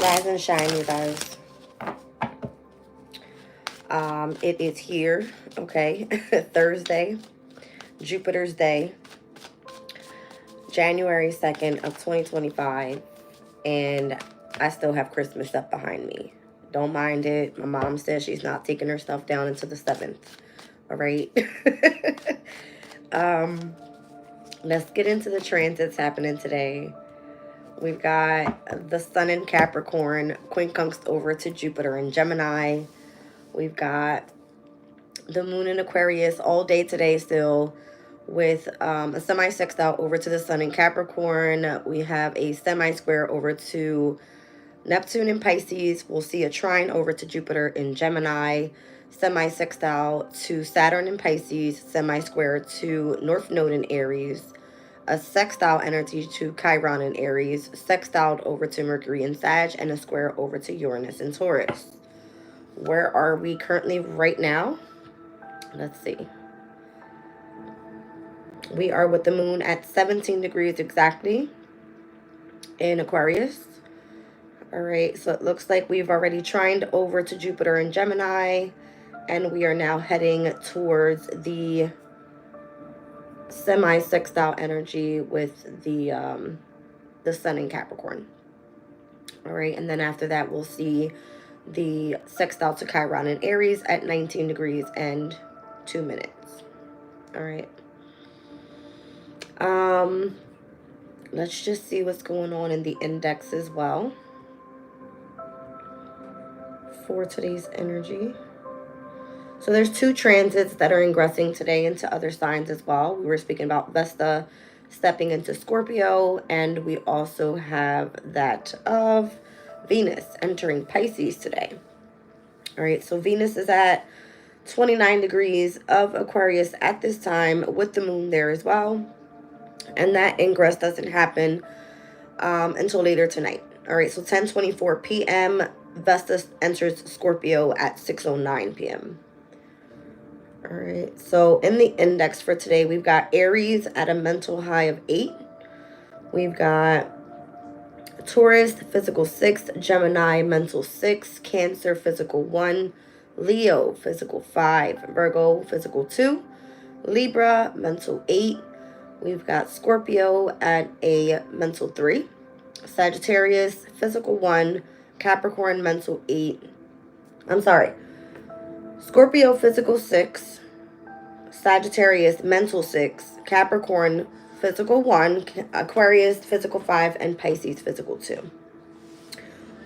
Rise and shine, you guys. It is here, okay? Thursday, Jupiter's Day, January 2nd of 2025, and I still have Christmas stuff behind me. Don't mind it. My mom says she's not taking her stuff down until the 7th. All right. Let's get into the transits happening today. We've got the Sun in Capricorn, quincunxed over to Jupiter in Gemini. We've got the Moon in Aquarius all day today still, with a semi-sextile over to the Sun in Capricorn. We have a semi-square over to Neptune in Pisces. We'll see a trine over to Jupiter in Gemini, semi-sextile to Saturn in Pisces, semi-square to North Node in Aries, a sextile energy to Chiron in Aries, sextiled over to Mercury in Sag, and a square over to Uranus in Taurus. Where are we currently right now? Let's see. We are with the moon at 17 degrees exactly in Aquarius. All right, so it looks like we've already trined over to Jupiter in Gemini, and we are now heading towards the semi-sextile energy with the Sun in Capricorn. All right, and then after that, we'll see the sextile to Chiron in Aries at 19 degrees and 2 minutes. All right. Let's just see what's going on in the index as well for today's energy. So there's 2 transits that are ingressing today into other signs as well. We were speaking about Vesta stepping into Scorpio, and we also have that of Venus entering Pisces today. All right, so Venus is at 29 degrees of Aquarius at this time with the moon there as well. And that ingress doesn't happen until later tonight. All right, so 10:24 p.m. Vesta enters Scorpio at 6:09 p.m. All right, so in the index for today, we've got Aries at a mental high of 8. We've got Taurus, physical 6, Gemini, mental 6, Cancer, physical 1, Leo, physical 5, Virgo, physical 2, Libra, mental 8. We've got Scorpio at a mental 3, Sagittarius, physical 1, Capricorn, mental 8. I'm sorry. Scorpio, physical 6, Sagittarius, mental 6, Capricorn, physical 1, Aquarius, physical 5, and Pisces, physical 2.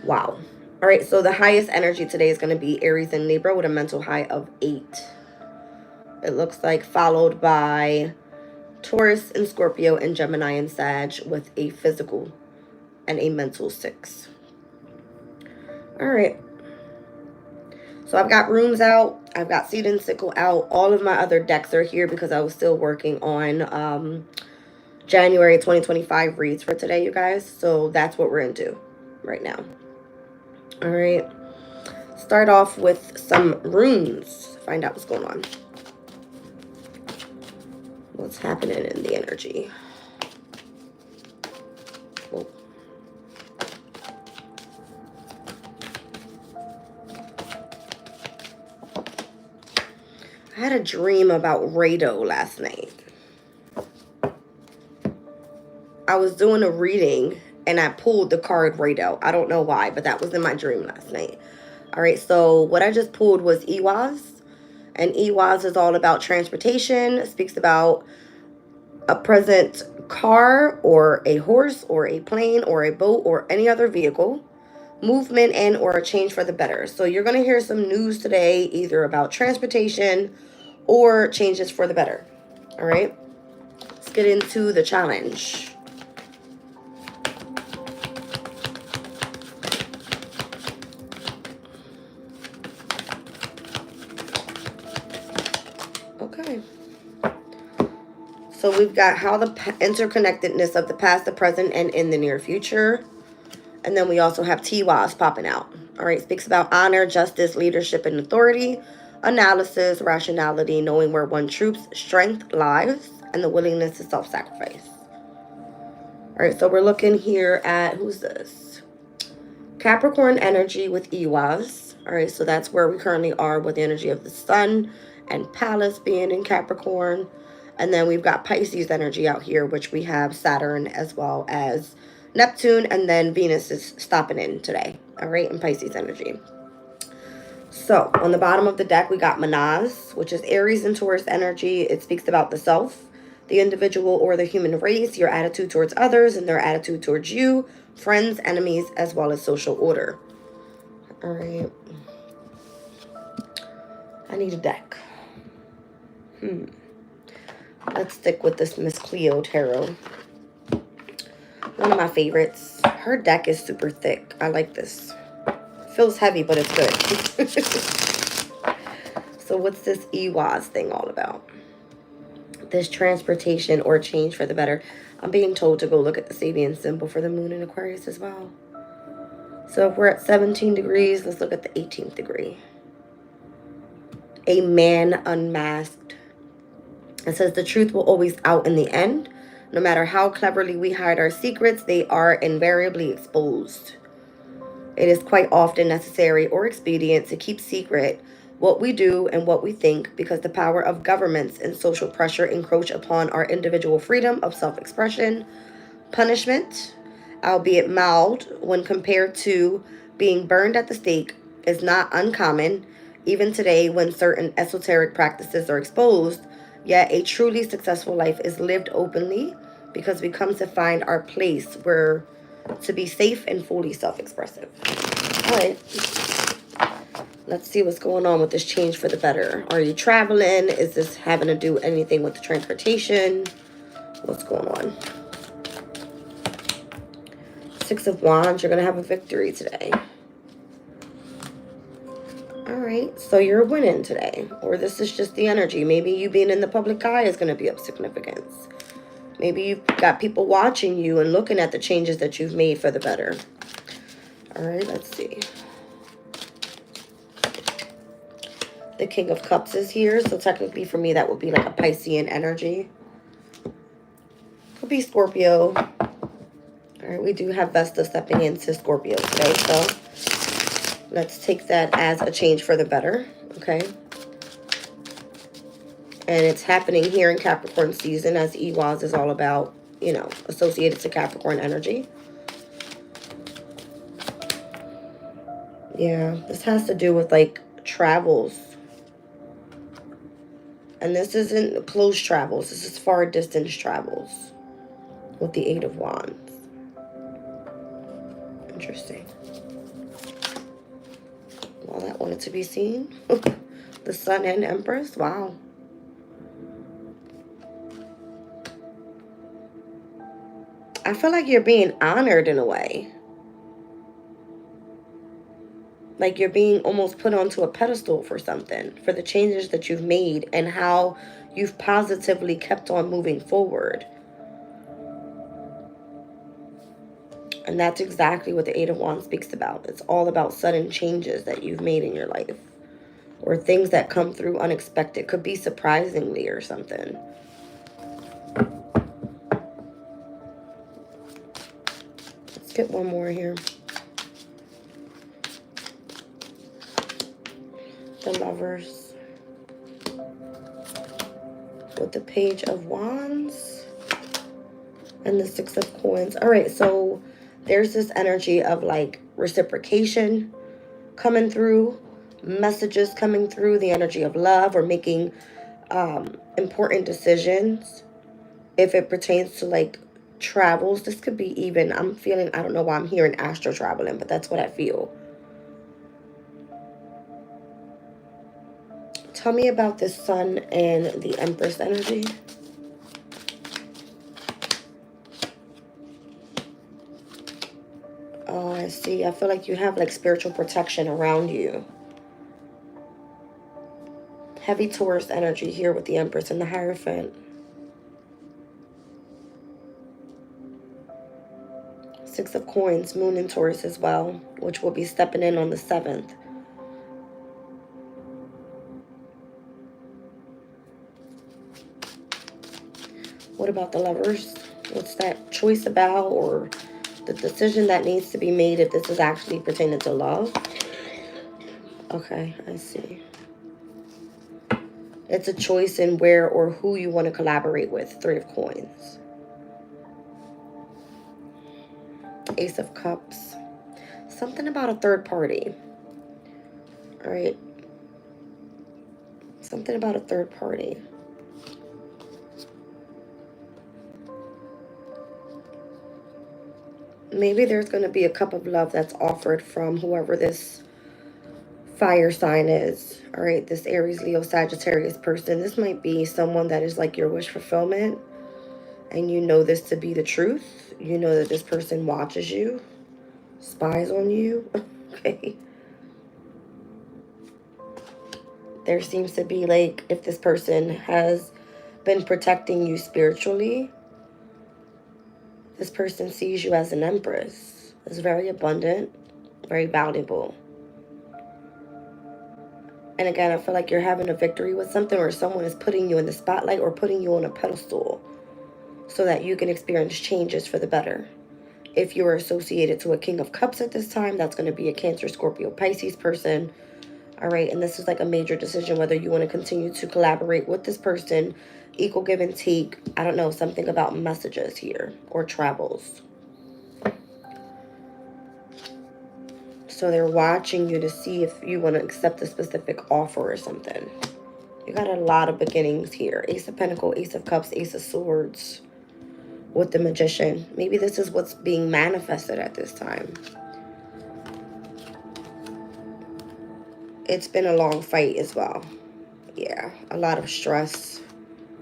Wow. All right, so the highest energy today is going to be Aries and Libra with a mental high of 8. It looks like followed by Taurus and Scorpio and Gemini and Sag with a physical and a mental 6. All right. So I've got runes out. I've got seed and sickle out. All of my other decks are here because I was still working on January 2025 reads for today, you guys. So that's what we're into right now. All right. Start off with some runes. Find out what's going on. What's happening in the energy? Oh. I had a dream about Rado last night. I was doing a reading and I pulled the card Rado. I don't know why, but that was in my dream last night. All right, so what I just pulled was Iwaz. And Iwaz is all about transportation. It speaks about a present car or a horse or a plane or a boat or any other vehicle, movement and or a change for the better. So you're going to hear some news today either about transportation or changes for the better. All right, let's get into the challenge. Okay. So we've got how the interconnectedness of the past, the present, and in the near future. And then we also have Tiwaz popping out. All right, speaks about honor, justice, leadership, and authority, analysis, rationality, knowing where one troops' strength lies, and the willingness to self-sacrifice. All right, so we're looking here at, who's this? Capricorn energy with Ewas. All right, so that's where we currently are with the energy of the sun and Pallas being in Capricorn. And then we've got Pisces energy out here, which we have Saturn as well as Neptune. And then Venus is stopping in today. All right, in Pisces energy. So on the bottom of the deck, we got Manaz, which is Aries and Taurus energy. It speaks about the self, the individual or the human race, your attitude towards others and their attitude towards you, friends, enemies, as well as social order. All right. I need a deck. Let's stick with this Miss Cleo Tarot. One of my favorites. Her deck is super thick. I like this. Feels heavy, but it's good. So what's this Ewas thing all about? This transportation or change for the better. I'm being told to go look at the Sabian symbol for the moon in Aquarius as well. So if we're at 17 degrees, let's look at the 18th degree. A man unmasked. It says the truth will always out in the end. No matter how cleverly we hide our secrets, they are invariably exposed. It is quite often necessary or expedient to keep secret what we do and what we think, because the power of governments and social pressure encroach upon our individual freedom of self-expression. Punishment, albeit mild when compared to being burned at the stake, is not uncommon, even today when certain esoteric practices are exposed. Yet a truly successful life is lived openly, because we come to find our place where to be safe and fully self-expressive. All right. Let's see what's going on with this change for the better. Are you traveling? Is this having to do anything with the transportation? What's going on? Six of Wands. You're going to have a victory today. All right. So you're winning today. Or this is just the energy. Maybe you being in the public eye is going to be of significance. Maybe you've got people watching you and looking at the changes that you've made for the better. All right. Let's see. The King of Cups is here. So technically for me, that would be like a Piscean energy. Could be Scorpio. All right, we do have Vesta stepping into Scorpio today. So let's take that as a change for the better. Okay. And it's happening here in Capricorn season, as Ewas is all about, you know, associated to Capricorn energy. Yeah, this has to do with like travels. And this isn't close travels. This is far distance travels with the Eight of Wands. Interesting. Well, that wanted to be seen. The Sun and Empress. Wow. I feel like you're being honored in a way. Like you're being almost put onto a pedestal for something, for the changes that you've made and how you've positively kept on moving forward. And that's exactly what the Eight of Wands speaks about. It's all about sudden changes that you've made in your life, or things that come through unexpected. Could be surprisingly or something. Let's get one more here. The Lovers with the Page of Wands and the Six of Coins. All right, so there's this energy of like reciprocation coming through, messages coming through, the energy of love, or making important decisions. If it pertains to like travels, this could be even, I'm feeling, I don't know why I'm hearing astro traveling, but that's what I feel. Tell me about this Sun and the Empress energy. Oh, I see. I feel like you have like spiritual protection around you. Heavy Taurus energy here with the Empress and the Hierophant. Six of Coins, Moon in Taurus as well, which will be stepping in on the 7th. What about the Lovers? What's that choice about, or the decision that needs to be made, if this is actually pertaining to love. Okay, I see. It's a choice in where or who you want to collaborate with. 3 of Coins. Ace of Cups. Something about a third party. All right. Something about a third party. Maybe there's going to be a cup of love that's offered from whoever this fire sign is. All right, this Aries, Leo, Sagittarius person. This might be someone that is like your wish fulfillment. And you know this to be the truth. You know that this person watches you, spies on you. Okay. There seems to be like, if this person has been protecting you spiritually, this person sees you as an empress. It's very abundant, very valuable. And again, I feel like you're having a victory with something, or someone is putting you in the spotlight or putting you on a pedestal so that you can experience changes for the better. If you are associated to a King of Cups at this time, that's going to be a Cancer, Scorpio, Pisces person. All right, and this is like a major decision whether you want to continue to collaborate with this person, equal give and take. I don't know, something about messages here or travels. So they're watching you to see if you want to accept a specific offer or something. You got a lot of beginnings here. Ace of Pentacles, Ace of Cups, Ace of Swords with the Magician. Maybe this is what's being manifested at this time. It's been a long fight as well. Yeah, a lot of stress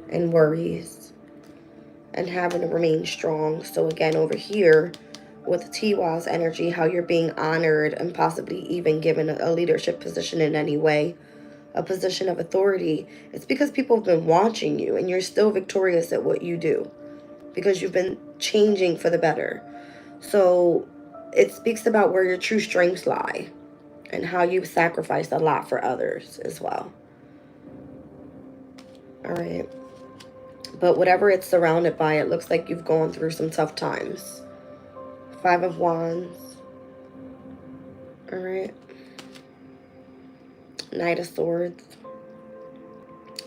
and worries and having to remain strong. So again, over here with Tiwa's energy, how you're being honored and possibly even given a leadership position in any way, a position of authority. It's because people have been watching you and you're still victorious at what you do because you've been changing for the better. So it speaks about where your true strengths lie and how you've sacrificed a lot for others as well. All right. But whatever it's surrounded by, it looks like you've gone through some tough times. 5 of Wands. All right. Knight of Swords.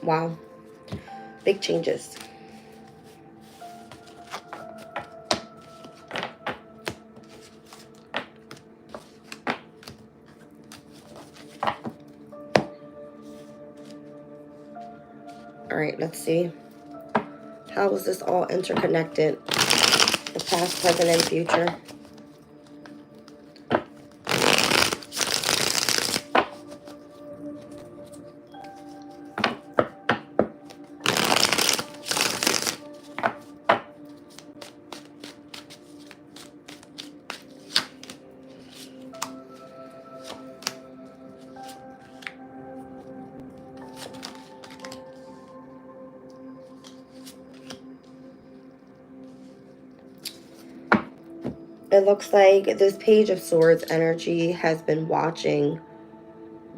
Wow. Big changes. All right, let's see. How is this all interconnected? The past, present, and future. It looks like this Page of Swords energy has been watching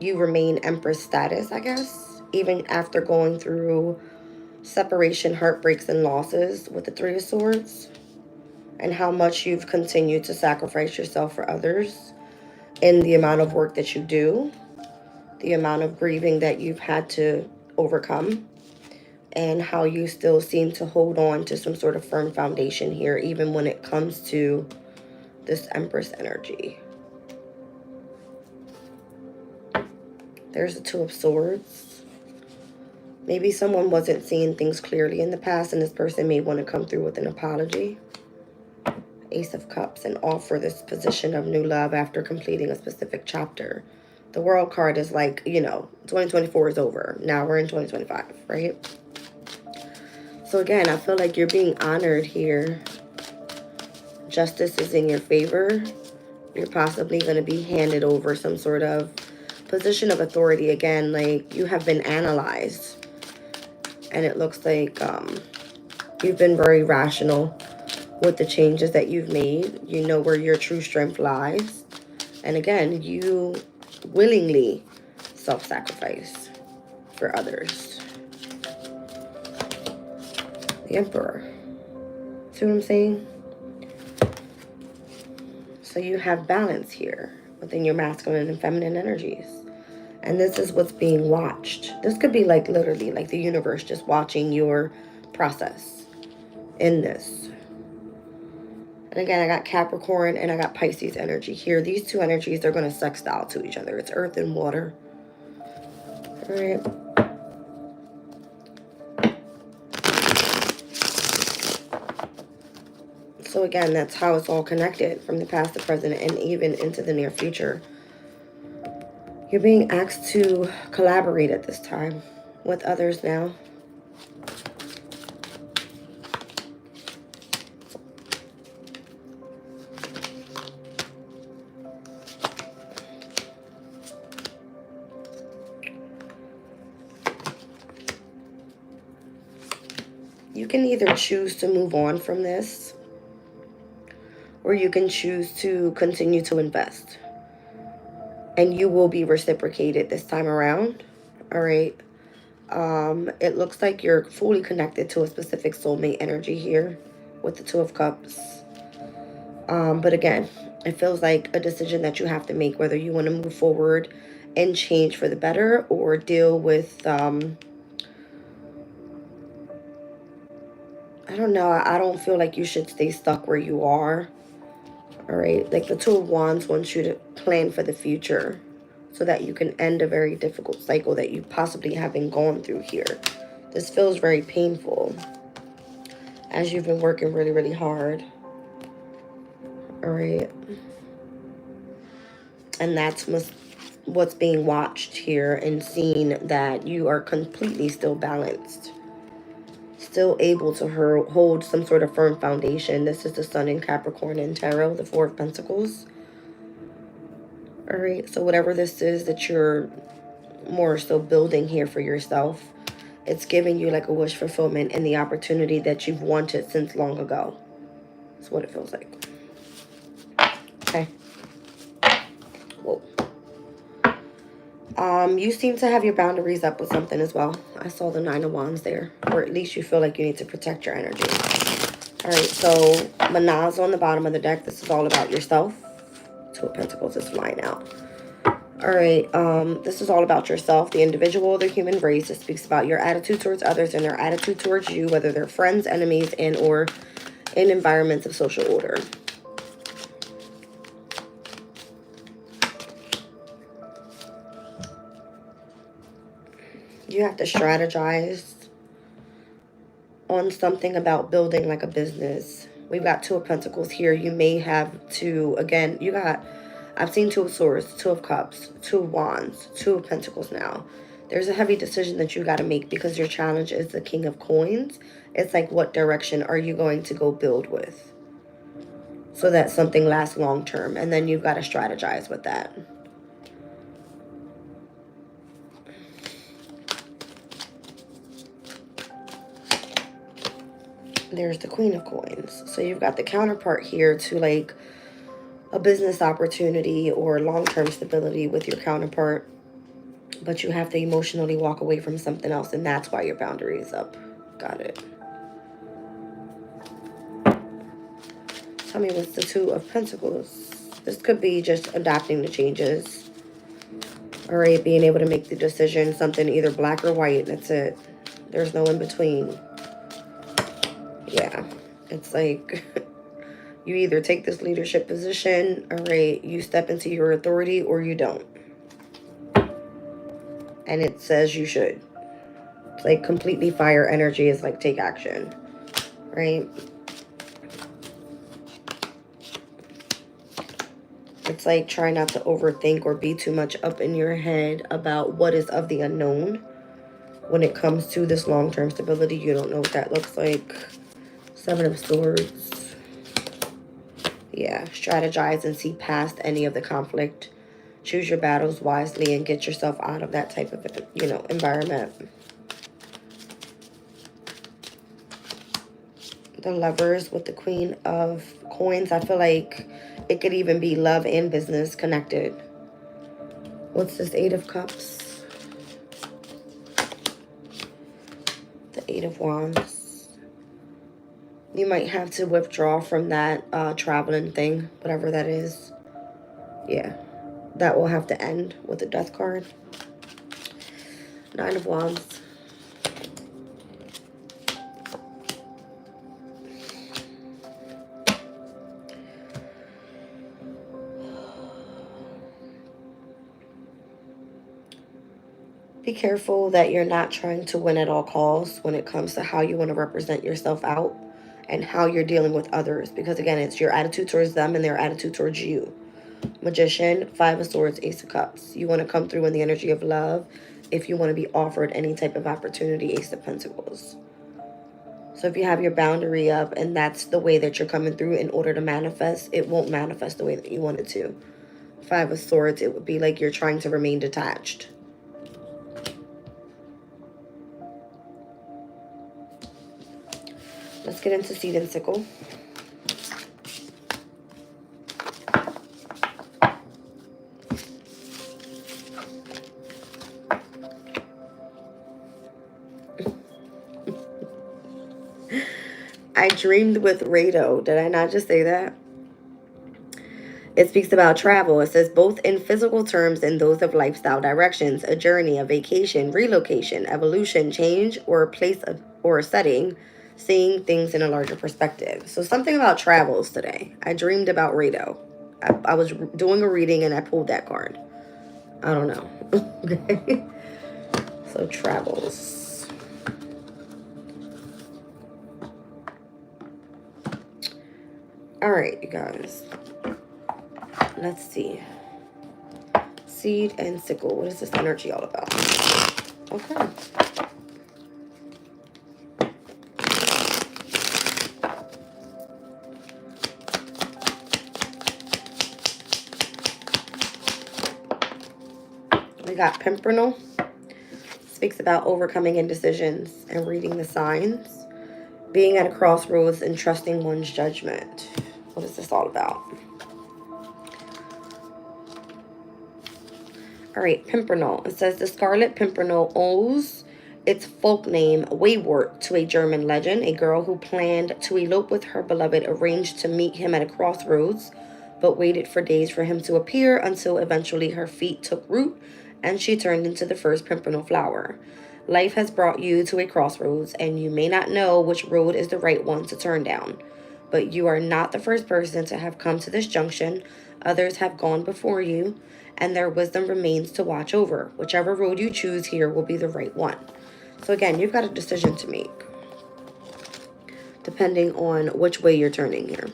you remain Empress status, I guess, even after going through separation, heartbreaks, and losses with the 3 of Swords, and how much you've continued to sacrifice yourself for others in the amount of work that you do, the amount of grieving that you've had to overcome, and how you still seem to hold on to some sort of firm foundation here, even when it comes to this Empress energy. There's the 2 of Swords. Maybe someone wasn't seeing things clearly in the past and this person may want to come through with an apology. Ace of Cups and offer this position of new love after completing a specific chapter. The World card is like, you know, 2024 is over. Now we're in 2025, right? So again, I feel like you're being honored here. Justice is in your favor. You're possibly going to be handed over some sort of position of authority. Again, like you have been analyzed. And it looks like you've been very rational with the changes that you've made. You know where your true strength lies. And again, you willingly self-sacrifice for others. The Emperor. See what I'm saying? So you have balance here within your masculine and feminine energies. And this is what's being watched. This could be like literally like the universe just watching your process in this. And again, I got Capricorn and I got Pisces energy here. These two energies, they're going to sextile to each other. It's earth and water. All right. So again, that's how it's all connected from the past, the present, and even into the near future. You're being asked to collaborate at this time with others now. You can either choose to move on from this, or you can choose to continue to invest. And you will be reciprocated this time around. All right. It looks like you're fully connected to a specific soulmate energy here with the Two of Cups. But again, it feels like a decision that you have to make, whether you want to move forward and change for the better or deal with, I don't know. I don't feel like you should stay stuck where you are. All right. Like the Two of Wands wants you to plan for the future so that you can end a very difficult cycle that you possibly have been going through here. This feels very painful as you've been working really, really hard. All right. And that's what's being watched here and seen, that you are completely still balanced. Still able to hold some sort of firm foundation. This is the Sun in Capricorn in Tarot, the Four of Pentacles. All right. So whatever this is that you're more so building here for yourself, it's giving you like a wish fulfillment and the opportunity that you've wanted since long ago. That's what it feels like. Okay. Whoa. You seem to have your boundaries up with something as well. I saw the Nine of Wands there. Or at least you feel like you need to protect your energy. All right, so Manaz on the bottom of the deck. This is all about yourself. Two of Pentacles is flying out. All right, this is all about yourself, the individual, the human race. It speaks about your attitude towards others and their attitude towards you, whether they're friends, enemies, and or in environments of social order. You have to strategize on something about building like a business. We've got Two of Pentacles here. You may have to, again, you got, I've seen Two of Swords, Two of Cups, Two of Wands, Two of Pentacles now. There's a heavy decision that you got to make because your challenge is the King of Coins. It's like, what direction are you going to go build with so that something lasts long term? And then you've got to strategize with that. There's the Queen of Coins. So you've got the counterpart here to like a business opportunity or long-term stability with your counterpart. But you have to emotionally walk away from something else, and that's why your boundary is up. Got it. Tell me what's the Two of Pentacles. This could be just adapting to changes. All right, being able to make the decision, something either black or white. That's it. There's no in between. Yeah, it's like you either take this leadership position, all right, you step into your authority, or you don't. And it says you should. It's like completely fire energy is like take action, right? It's like try not to overthink or be too much up in your head about what is of the unknown when it comes to this long-term stability. You don't know what that looks like. Seven of Swords. Yeah, strategize and see past any of the conflict. Choose your battles wisely and get yourself out of that type of, you know, environment. The Lovers with the Queen of Coins. I feel like it could even be love and business connected. What's this Eight of Cups? The Eight of Wands. You might have to withdraw from that traveling thing, whatever that is. Yeah, that will have to end with the death card. Nine of Wands. Be careful that you're not trying to win at all costs when it comes to how you want to represent yourself out and how you're dealing with others. Because again, it's your attitude towards them and their attitude towards you. Magician, Five of Swords, Ace of Cups. You want to come through in the energy of love if you want to be offered any type of opportunity, Ace of Pentacles. So if you have your boundary up and that's the way that you're coming through in order to manifest, it won't manifest the way that you want it to. Five of Swords, it would be like you're trying to remain detached. Let's get into Seed and Sickle. I dreamed with Rado. Did I not just say that? It speaks about travel. It says both in physical terms and those of lifestyle directions, a journey, a vacation, relocation, evolution, change, or a place of, or a setting, seeing things in a larger perspective. So something about travels today. I dreamed about Rado. I was doing a reading and I pulled that card. I don't know. Okay. So travels. All right, you guys. Let's see. Seed and Sickle. What is this energy all about? Okay. We got Pimpernel. Speaks about overcoming indecisions and reading the signs. Being at a crossroads and trusting one's judgment. What is this all about? All right, Pimpernel. It says the Scarlet Pimpernel owes its folk name Wayward to a German legend. A girl who planned to elope with her beloved arranged to meet him at a crossroads, but waited for days for him to appear until eventually her feet took root and she turned into the first Pimpernel flower. Life has brought you to a crossroads, and you may not know which road is the right one to turn down. But you are not the first person to have come to this junction. Others have gone before you, and their wisdom remains to watch over. Whichever road you choose here will be the right one. So again, you've got a decision to make, depending on which way you're turning here.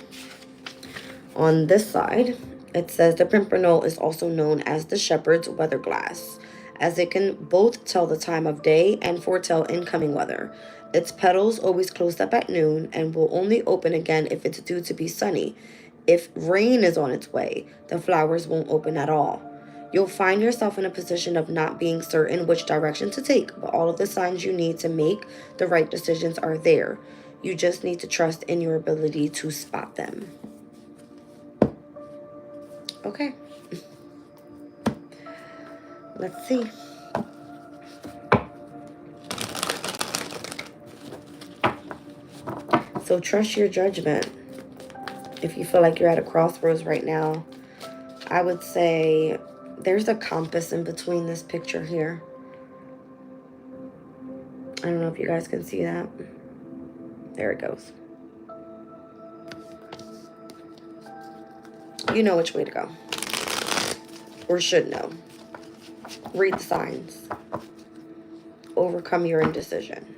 On this side, it says the Pimpernel is also known as the shepherd's weather glass, as it can both tell the time of day and foretell incoming weather. Its petals always close up at noon and will only open again if it's due to be sunny. If rain is on its way, the flowers won't open at all. You'll find yourself in a position of not being certain which direction to take, but all of the signs you need to make the right decisions are there. You just need to trust in your ability to spot them. Okay. Let's see. So trust your judgment. If you feel like you're at a crossroads right now, I would say there's a compass in between this picture here. I don't know if you guys can see that. There it goes. You know which way to go. Or should know. Read the signs. Overcome your indecision.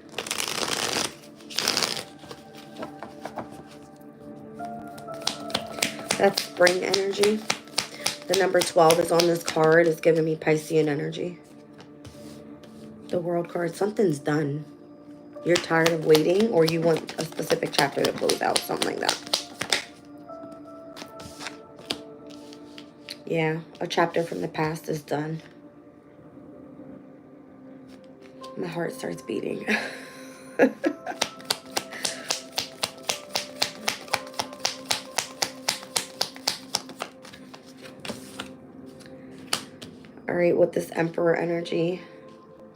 That's spring energy. The number 12 is on this card. It's giving me Piscean energy. The World card. Something's done. You're tired of waiting, or you want a specific chapter to close out. Something like that. Yeah, a chapter from the past is done. My heart starts beating. All right, with this Emperor energy,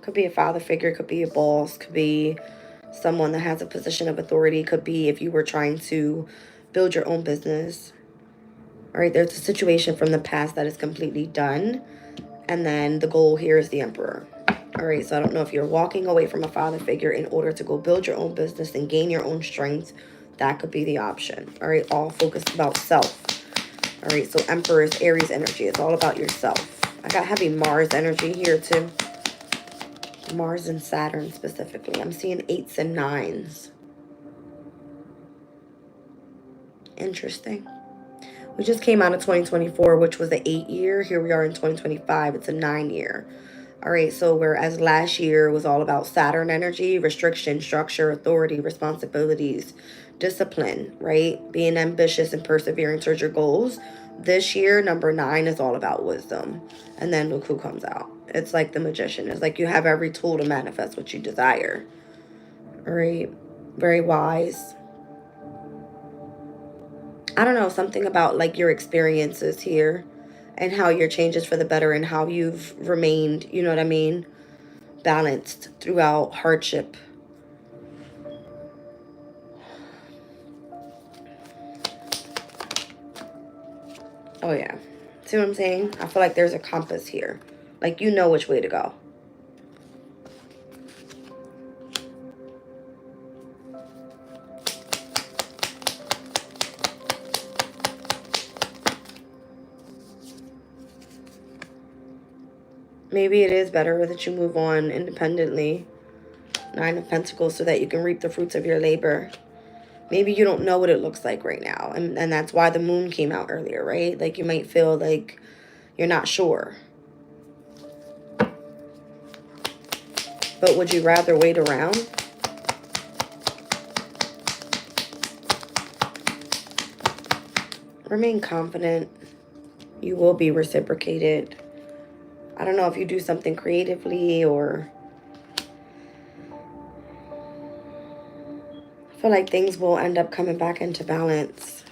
could be a father figure, could be a boss, could be someone that has a position of authority. Could be if you were trying to build your own business. All right, there's a situation from the past that is completely done. And then the goal here is the Emperor. All right, so I don't know if you're walking away from a father figure in order to go build your own business and gain your own strength. That could be the option. All right, all focused about self. All right, so Emperor is Aries energy. It's all about yourself. I got heavy Mars energy here too. Mars and Saturn specifically. I'm seeing 8s and 9s. Interesting. We just came out of 2024, which was the 8 year. Here we are in 2025. It's a 9 year. All right, so whereas last year was all about Saturn energy, restriction, structure, authority, responsibilities, discipline, right? Being ambitious and persevering towards your goals. This year, number 9 is all about wisdom. And then look who comes out. It's like the magician. It's like you have every tool to manifest what you desire. All right, very wise. I don't know, something about like your experiences here and how your changes for the better and how you've remained, you know what I mean, balanced throughout hardship. Oh yeah. See what I'm saying? I feel like there's a compass here. Like you know which way to go. Maybe it is better that you move on independently. 9 of Pentacles, so that you can reap the fruits of your labor. Maybe you don't know what it looks like right now. And that's why the moon came out earlier, right? Like you might feel like you're not sure. But would you rather wait around? Remain confident. You will be reciprocated. I don't know if you do something creatively or... I feel like things will end up coming back into balance.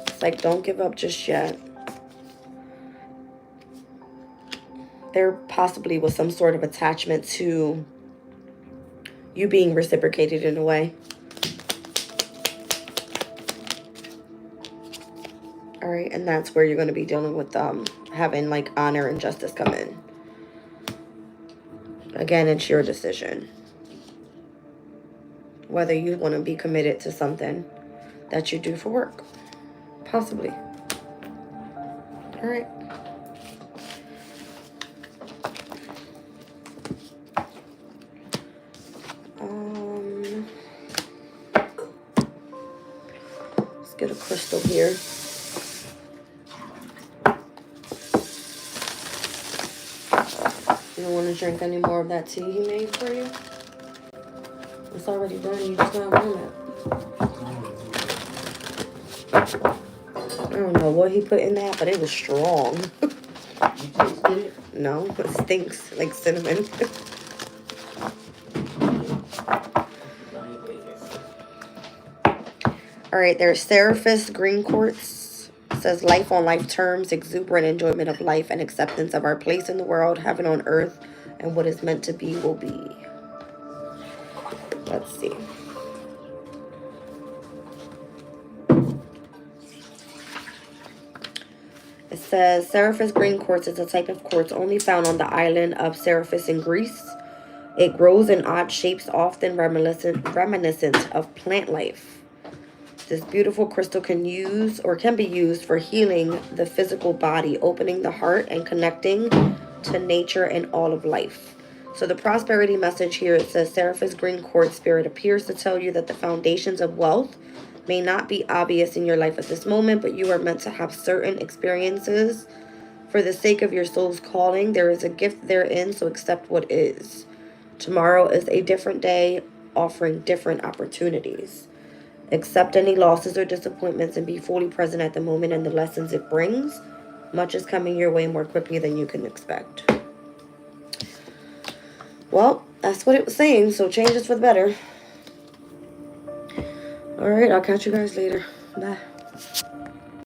It's like, don't give up just yet. There possibly was some sort of attachment to you being reciprocated in a way. All right, and that's where you're going to be dealing with having like honor and justice come in. Again, it's your decision. Whether you want to be committed to something that you do for work. Possibly. All right. Let's get a crystal here. You don't want to drink any more of that tea he made for you? It's already done. You just gotta warm it. I don't know what he put in that, but it was strong. You tasted it? No, it stinks like cinnamon. All right, there's Seraphis Green Quartz. It says life on life terms, exuberant enjoyment of life and acceptance of our place in the world, heaven on earth, and what is meant to be will be. Let's see. It says Seraphis Green Quartz is a type of quartz only found on the island of Seraphis in Greece. It grows in odd shapes, often reminiscent of plant life. This beautiful crystal can be used for healing the physical body, opening the heart, and connecting to nature and all of life. So the prosperity message here, it says Seraphis Green Quartz Spirit appears to tell you that the foundations of wealth may not be obvious in your life at this moment, but you are meant to have certain experiences for the sake of your soul's calling. There is a gift therein, so accept what is. Tomorrow is a different day, offering different opportunities. Accept any losses or disappointments and be fully present at the moment and the lessons it brings. Much is coming your way more quickly than you can expect. Well, that's what it was saying, so changes for the better. All right, I'll catch you guys later. Bye.